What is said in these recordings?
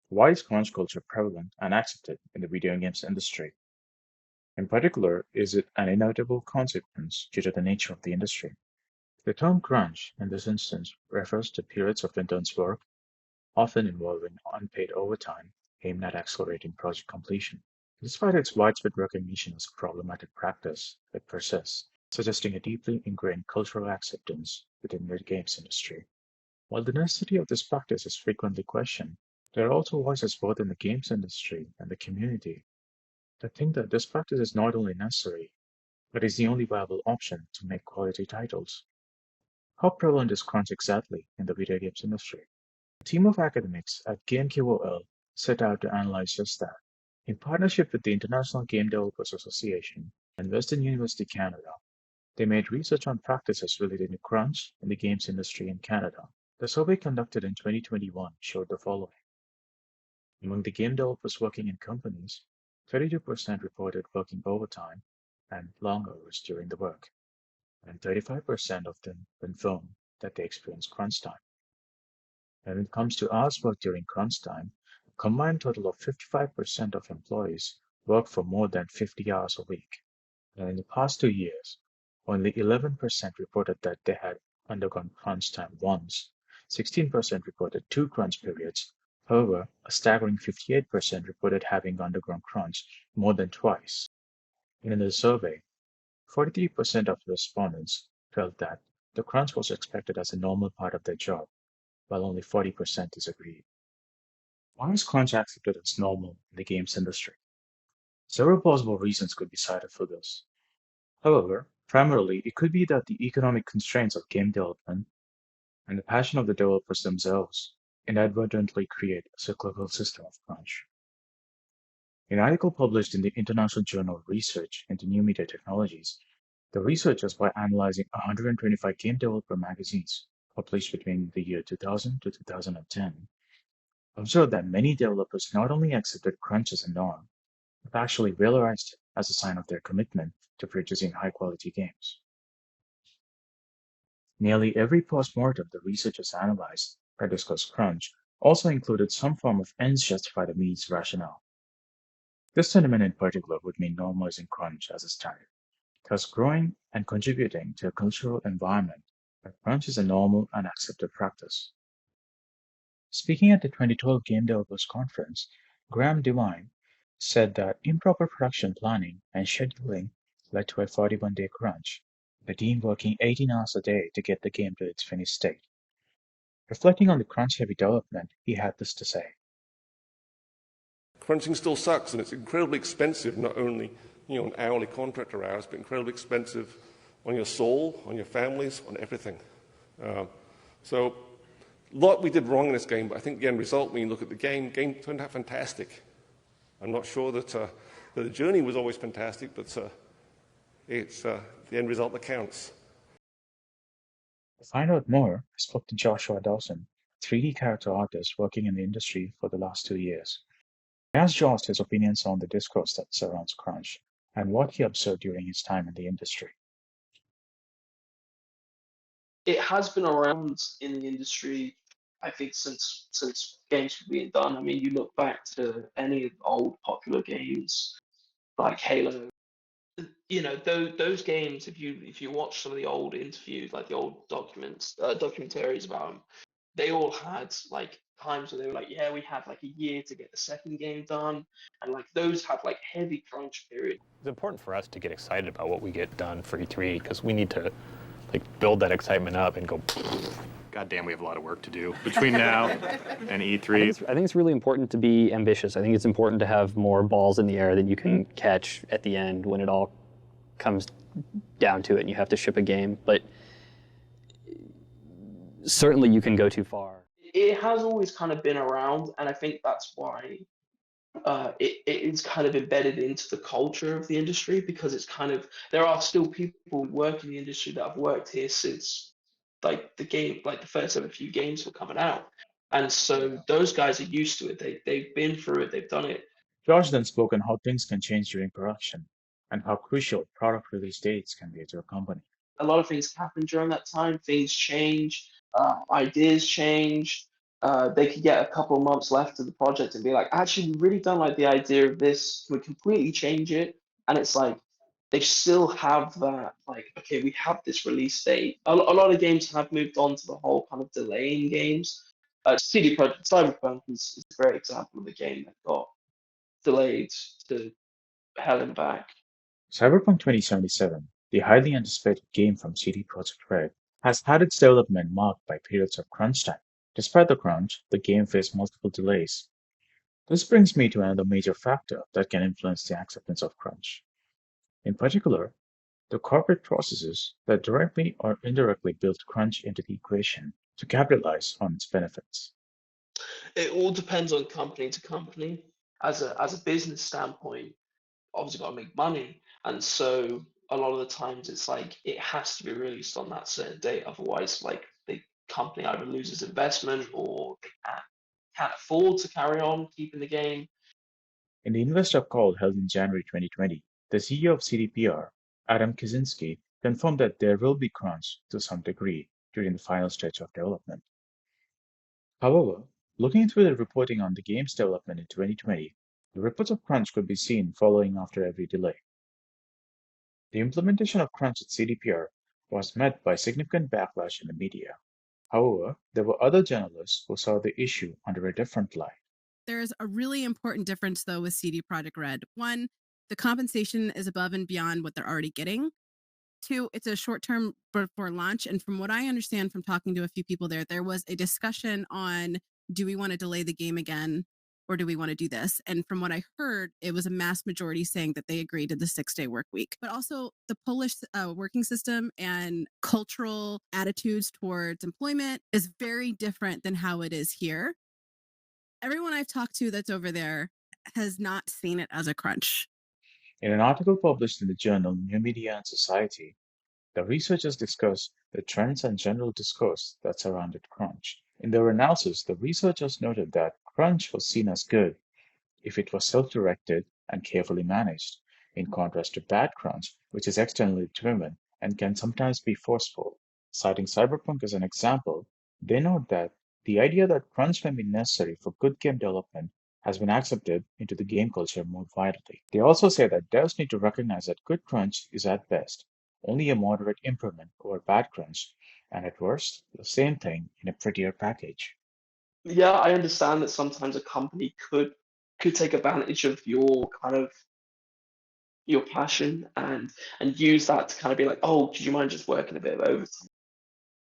Why is crunch culture prevalent and accepted in the video games industry? In particular, is it an inevitable consequence due to the nature of the industry? The term crunch, in this instance, refers to periods of intense work, often involving unpaid overtime, aimed at accelerating project completion. Despite its widespread recognition as a problematic practice, it persists, suggesting a deeply ingrained cultural acceptance within the games industry. While the necessity of this practice is frequently questioned, there are also voices both in the games industry and the community that think that this practice is not only necessary, but is the only viable option to make quality titles. How prevalent is crunch exactly in the video games industry? A team of academics at GameQOL set out to analyze just that. In partnership with the International Game Developers Association and Western University Canada, they made research on practices related to crunch in the games industry in Canada. The survey conducted in 2021 showed the following. Among the game developers working in companies, 32% reported working overtime and long hours during the work, and 35% of them confirmed that they experienced crunch time. When it comes to hours worked during crunch time, a combined total of 55% of employees work for more than 50 hours a week. And in the past 2 years, only 11% reported that they had undergone crunch time once. 16% reported two crunch periods. However, a staggering 58% reported having undergone crunch more than twice. And in the survey, 43% of respondents felt that the crunch was expected as a normal part of their job, while only 40% disagreed. Why is crunch accepted as normal in the games industry? Several plausible reasons could be cited for this. However, primarily it could be that the economic constraints of game development and the passion of the developers themselves inadvertently create a cyclical system of crunch. In an article published in the International Journal of Research into New Media Technologies, the researchers, by analyzing 125 game developer magazines published between the year 2000 to 2010, observed that many developers not only accepted crunch as a norm, but actually valorized it as a sign of their commitment to producing high-quality games. Nearly every postmortem the researchers analyzed that discussed crunch also included some form of ends justify the means rationale. This sentiment in particular would mean normalizing crunch as a standard, thus growing and contributing to a cultural environment where crunch is a normal and accepted practice. Speaking at the 2012 Game Developers Conference, Graham Devine said that improper production planning and scheduling led to a 41-day crunch, the team working 18 hours a day to get the game to its finished state. Reflecting on the crunch-heavy development, he had this to say. Crunching still sucks, and it's incredibly expensive, not only on hourly contractor hours, but incredibly expensive on your soul, on your families, on everything. So a lot we did wrong in this game, but I think the end result, when you look at the game turned out fantastic. I'm not sure that the journey was always fantastic, but it's the end result that counts. To find out more, I spoke to Joshua Dawson, a 3D character artist working in the industry for the last 2 years. I asked Josh his opinions on the discourse that surrounds crunch and what he observed during his time in the industry. It has been around in the industry, I think, since games were being done. I mean, you look back to any of the old popular games like Halo. Those games. If you watch some of the old interviews, like the old documentaries about them, they all had like times where they were like, yeah, we had like a year to get the second game done, and like those had like heavy crunch periods. It's important for us to get excited about what we get done for E3 because we need to build that excitement up and go, God damn, we have a lot of work to do between now and E3. I think it's really important to be ambitious. I think it's important to have more balls in the air that you can catch at the end when it all comes down to it and you have to ship a game. But certainly you can go too far. It has always kind of been around, and I think that's why it's kind of embedded into the culture of the industry, because it's kind of, there are still people who work in the industry that have worked here since like the first ever few games were coming out, and so those guys are used to it. They've been through it. They've done it. Josh then spoke on how things can change during production and how crucial product release dates can be to a company. A lot of things happen during that time. Things change. Ideas change. They could get a couple of months left of the project and be like, actually, we really don't like the idea of this. We completely change it. And it's like they still have that, like, okay, we have this release date. A lot of games have moved on to the whole kind of delaying games. CD Projekt Cyberpunk is a great example of a game that got delayed to hell and back. Cyberpunk 2077, the highly anticipated game from CD Projekt Red, has had its development marked by periods of crunch time. Despite the crunch, the game faced multiple delays. This brings me to another major factor that can influence the acceptance of crunch. In particular, the corporate processes that directly or indirectly build crunch into the equation to capitalize on its benefits. It all depends on company to company. As a business standpoint, obviously got to make money, and so a lot of the times it's like it has to be released on that certain date. Otherwise, like the company either loses investment or they can't afford to carry on keeping the game. In the investor call held in January 2020, the CEO of CDPR, Adam Kaczynski, confirmed that there will be crunch to some degree during the final stage of development. However, looking through the reporting on the game's development in 2020, the reports of crunch could be seen following after every delay. The implementation of crunch at CDPR was met by significant backlash in the media. However, there were other journalists who saw the issue under a different light. There's a really important difference, though, with CD Projekt Red. One, the compensation is above and beyond what they're already getting. Two, it's a short term before launch. And from what I understand from talking to a few people there was a discussion on, do we want to delay the game again or do we want to do this? And from what I heard, it was a mass majority saying that they agreed to the 6-day work week. But also, the Polish working system and cultural attitudes towards employment is very different than how it is here. Everyone I've talked to that's over there has not seen it as a crunch. In an article published in the journal New Media and Society, the researchers discussed the trends and general discourse that surrounded crunch. In their analysis, the researchers noted that crunch was seen as good if it was self-directed and carefully managed, in contrast to bad crunch, which is externally driven and can sometimes be forceful. Citing Cyberpunk as an example, they note that the idea that crunch may be necessary for good game development has been accepted into the game culture more widely. They also say that devs need to recognize that good crunch is at best only a moderate improvement over bad crunch, and at worst, the same thing in a prettier package. Yeah, I understand that sometimes a company could take advantage of your kind of your passion and use that to kind of be like, oh, do you mind just working a bit of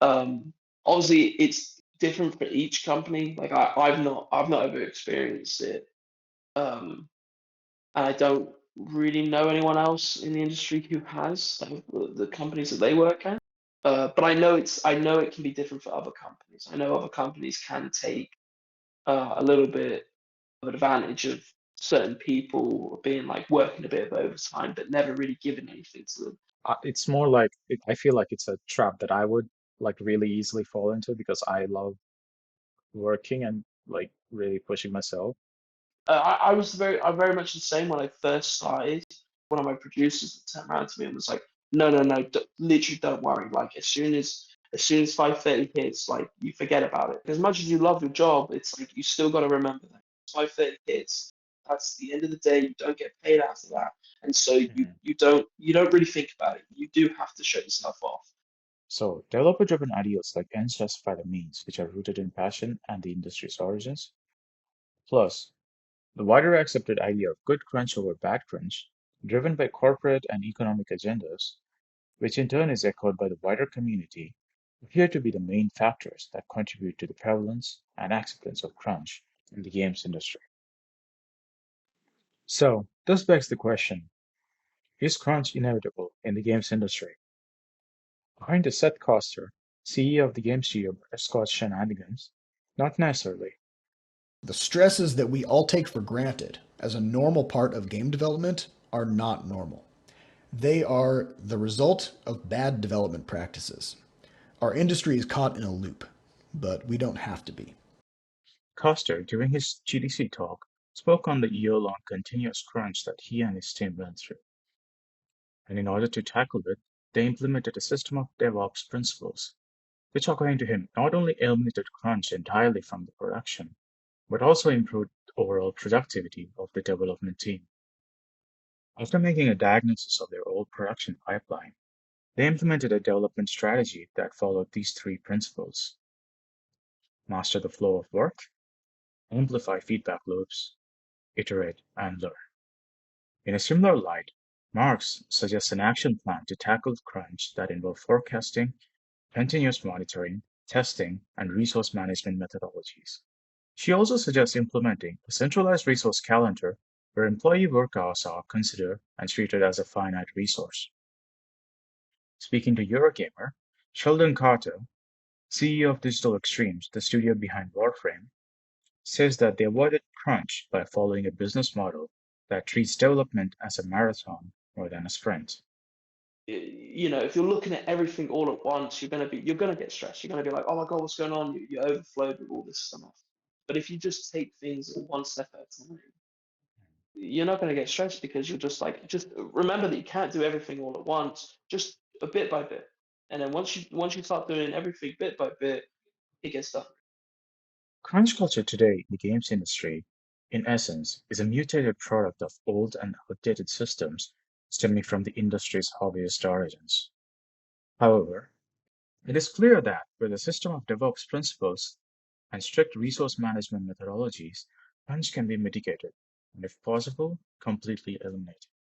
overtime? Obviously, it's different for each company. Like I've not ever experienced it, um, and I don't really know anyone else in the industry who has, like, the companies that they work at. But I know it can be different for other companies. I know other companies can take a little bit of advantage of certain people being like working a bit of overtime, but never really giving anything to them. It's more like I feel like it's a trap that I would like really easily fall into because I love working and like really pushing myself. I'm very much the same when I first started. One of my producers turned around to me and was like, "No, no, no, literally don't worry. Like as soon as 5:30 hits, like you forget about it. As much as you love your job, it's like you still got to remember that 5:30 hits. That's the end of the day. You don't get paid after that, and so you Mhm. you don't really think about it. You do have to shut yourself off. So, developer-driven ideals like ends justify the means, which are rooted in passion and the industry's origins. Plus, the wider accepted idea of good crunch over bad crunch, driven by corporate and economic agendas, which in turn is echoed by the wider community, appear to be the main factors that contribute to the prevalence and acceptance of crunch in the games industry. So, this begs the question, is crunch inevitable in the games industry? According to Seth Koster, CEO of the game studio Scott Shenanigans, not necessarily. The stresses that we all take for granted as a normal part of game development are not normal. They are the result of bad development practices. Our industry is caught in a loop, but we don't have to be. Koster, during his GDC talk, spoke on the year-long continuous crunch that he and his team went through, and in order to tackle it, they implemented a system of DevOps principles. which according to him not only eliminated crunch entirely from the production, but also improved overall productivity of the development team. After making a diagnosis of their old production pipeline, they implemented a development strategy that followed these three principles: master the flow of work, amplify feedback loops, iterate, and learn. In a similar light, Marx suggests an action plan to tackle crunch that involves forecasting, continuous monitoring, testing, and resource management methodologies. She also suggests implementing a centralized resource calendar where employee work hours are considered and treated as a finite resource. Speaking to Eurogamer, Sheldon Carter, CEO of Digital Extremes, the studio behind Warframe, says that they avoided crunch by following a business model that treats development as a marathon more than a sprint. If you're looking at everything all at once, you're gonna get stressed. You're gonna be like, oh my god, what's going on? You're overflowed with all this stuff. But if you just take things one step at a time, you're not gonna get stressed because you're just remember that you can't do everything all at once, just a bit by bit. And then once you start doing everything bit by bit, it gets done. Crunch culture today in the games industry, in essence, is a mutated product of old and outdated systems stemming from the industry's hobbyist origins. However, it is clear that with a system of DevOps principles and strict resource management methodologies, crunch can be mitigated and, if possible, completely eliminated.